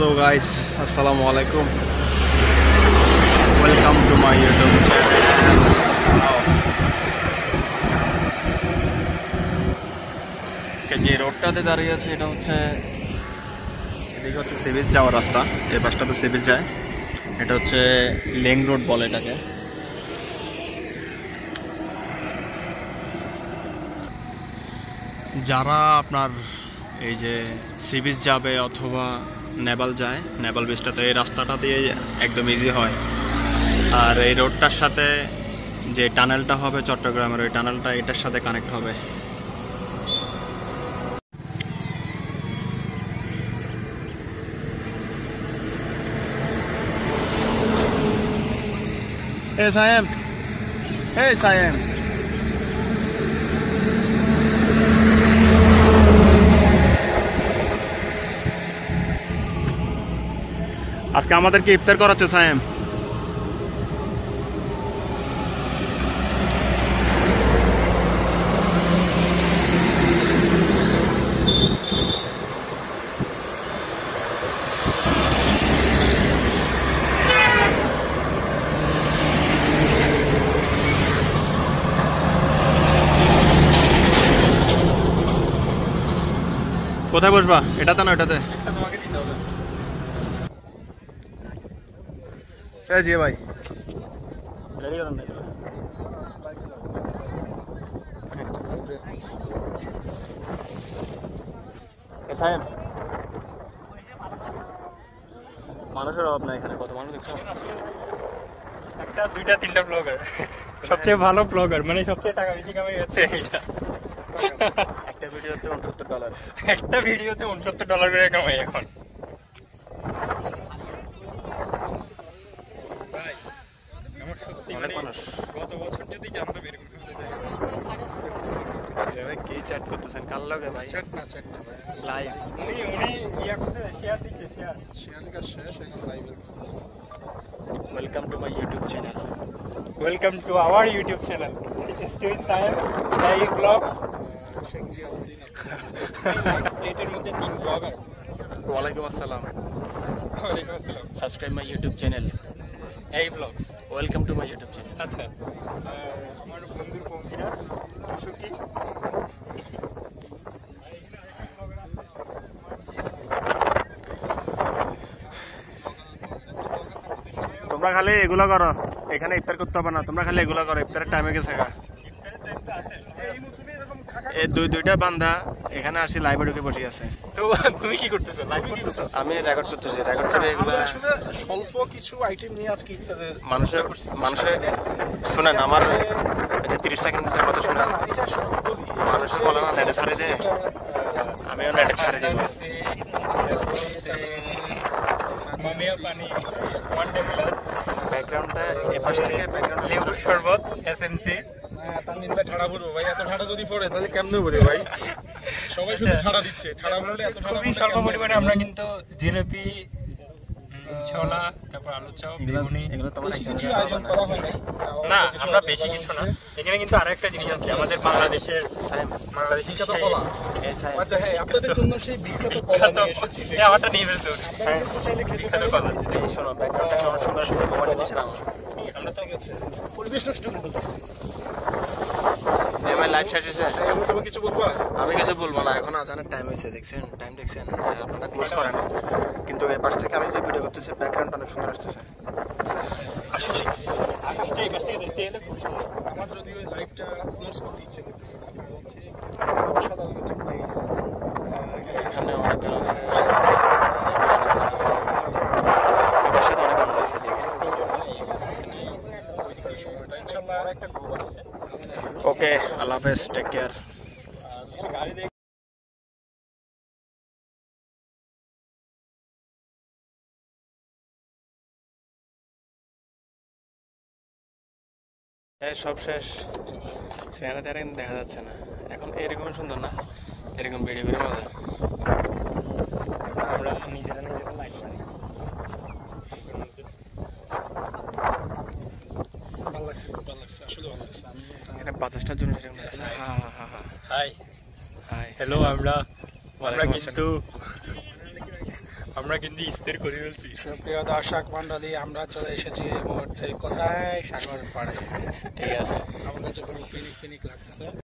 Hello guys, assalamu alaikum. Welcome to my YouTube channel. আজকে যে রোডটাতে দাঁড়িয়ে আছে এটা হচ্ছে এদিকে হচ্ছে সি বিচ যাওয়ার রাস্তা, এই পাশটাতে সি বিচ যায়। এটা হচ্ছে লেং রোড বলে এটাকে। যারা আপনার এই যে সি বিচ যাবে অথবা নেভাল যায়, নেভাল বিচটাতে এই রাস্তাটা দিয়ে একদম ইজি হয়। আর এই রোডটার সাথে যে টানেলটা হবে চট্টগ্রামের, ওই টানেলটা এটার সাথে কানেক্ট হবে। Hey Sayem, hey Sayem. আজকে আমাদেরকে ইফতার করাচ্ছে সায়েম। কোথায় বসবা? এটাতে না ওটাতে? জি ভাই রেডি করেন নাই? মানুষের অভাব নাই এখানে। কত মানুষ দেখছো? একটা দুইটা তিনটা ব্লগার, সবচেয়ে ভালো ব্লগার, মানে সবচেয়ে টাকা বেশি কামাই হচ্ছে এটা। একটা ভিডিওতে $69, একটা ভিডিওতে $69 করে কামাই এখন। আমার সত্যি মানে গত বছর যদি জানতাম এরকম কি চ্যাট করতেছেন কার লগে ভাই? চ্যাট না ভাই, লাইভ। উনি ইয়া করতে শেয়ার দিচ্ছে, শেয়ার এখন live. Welcome to my YouTube channel. Welcome to our YouTube channel story Sayem live vlogs. প্লেটের মধ্যে 3 ব্লগার। ওয়ালাইকুম আসসালাম। ওয়ালাইকুম আসসালাম। সাবস্ক্রাইব মাই ইউটিউব চ্যানেল এই vlogs. Welcome to my YouTube channel. আচ্ছা, আমার বন্ধুর পঙ্কিরাজ 64। তোমরা খালি এগুলো করো, এখানে ইফতার করতে হবে না। তোমরা খালি এগুলো করো, ইফতারের টাইমে গেছে। এই দুইটা বান্দা এখানে আসি লাইভে ঢুকে বসে আছে। তো তুমি কি করতেছো? লাইভ করতেছো? আমি রেকর্ড করতেছি। রেকর্ড করে এগুলো আসলে স্বল্প কিছু আইটেম নিয়ে আজকে ইফতারে মানুষে শুনেন। আমার 30 সেকেন্ডের মতো শুনেন। মানুষে বলে না নেটে ছাড়ে যে, আমিও নেটে ছাড়ে দিব। ব্যাকগ্রাউন্ডটা এপাশ থেকে ব্যাকগ্রাউন্ড লেবুর শরবত এসএমসি। তানভীর ভাই ঠাড়া পড়বো ভাই, এত ঠাড়া যদি পড়ে তাহলে কেমনে পড়ে ভাই? সবাই শুধু ঠাড়া দিচ্ছে, ঠাড়া পড়লে এত ঠাড়া খুবই স্বল্প পরিমাণে আমরা কিন্তু জিলাপি, ছোলা, তারপর আলু চপ, বেগুনি, এগুলো তোমার কিছু আয়োজন করা হয় না আমরা বেশি কিছু না। এখানে কিন্তু আরেকটা জিনিস আছে, আমাদের বাংলাদেশের বিখ্যাত কলা। আচ্ছা হ্যাঁ, আপনাদের জন্য সেই বিখ্যাত কলা নিয়ে এসেছি। আমারটা নিয়ে ফেলছো। বিখ্যাত কলা। শোনো, ব্যাকগ্রাউন্ডটা কেমন সুন্দর আসছে। মোবাইলে নিচে নাও। আমরা তো গেছে পরিবেশ নষ্ট করতে আমার লাইভ শেষ হয়েছে। তুমি কিছু বলবা? আমি কিছু বলবো না, এখন আজানের টাইম হয়েছে। দেখছেন টাইম? দেখছেন? আপনারা ক্লোজ করেন, কিন্তু এই পাশ থেকে আমি যে ভিডিও করতেছি ব্যাকগ্রাউন্ডটা অনেক সুন্দর আসতেছে। আসলে আকাশটা এই কাছ থেকে দেখতে এলে খুব সুন্দর। আমার যদি ওই লাইভটা ক্লোজ করতে ইচ্ছে করতেছে না, হচ্ছে সাধারণ একটা প্লেস। এখানে অনেক গান আছে, এটার সাথে অনেক গান রয়েছে। ইনশাআল্লাহ আর একটা গ্রুপ আছে। ওকে, আল্লাহ হাফেজ, টেক কেয়ার। সব শেষ। চেহারা তেহারা দেখা যাচ্ছে না এখন। এরকম সুন্দর না, এরকম বেড়ে বেড়ে মজা। আমরা নিজেরা লাইট মারি। ভালো লাগছে, খুব ভালো লাগছে, আসলে ভালো লাগছে। এখানে 50টার জন্য হাই হাই হ্যালো, আমরা কিন্তু আমরা কিন্তু স্থির করে ফেলছি। সুপ্রিয় দর্শক মন্ডলী, আমরা চলে এসেছি এই মুহূর্তে কোথায়? সাগর পাড়ে। ঠিক আছে। আমার কাছে পুরো পিনিক পিনিক লাগতেছে।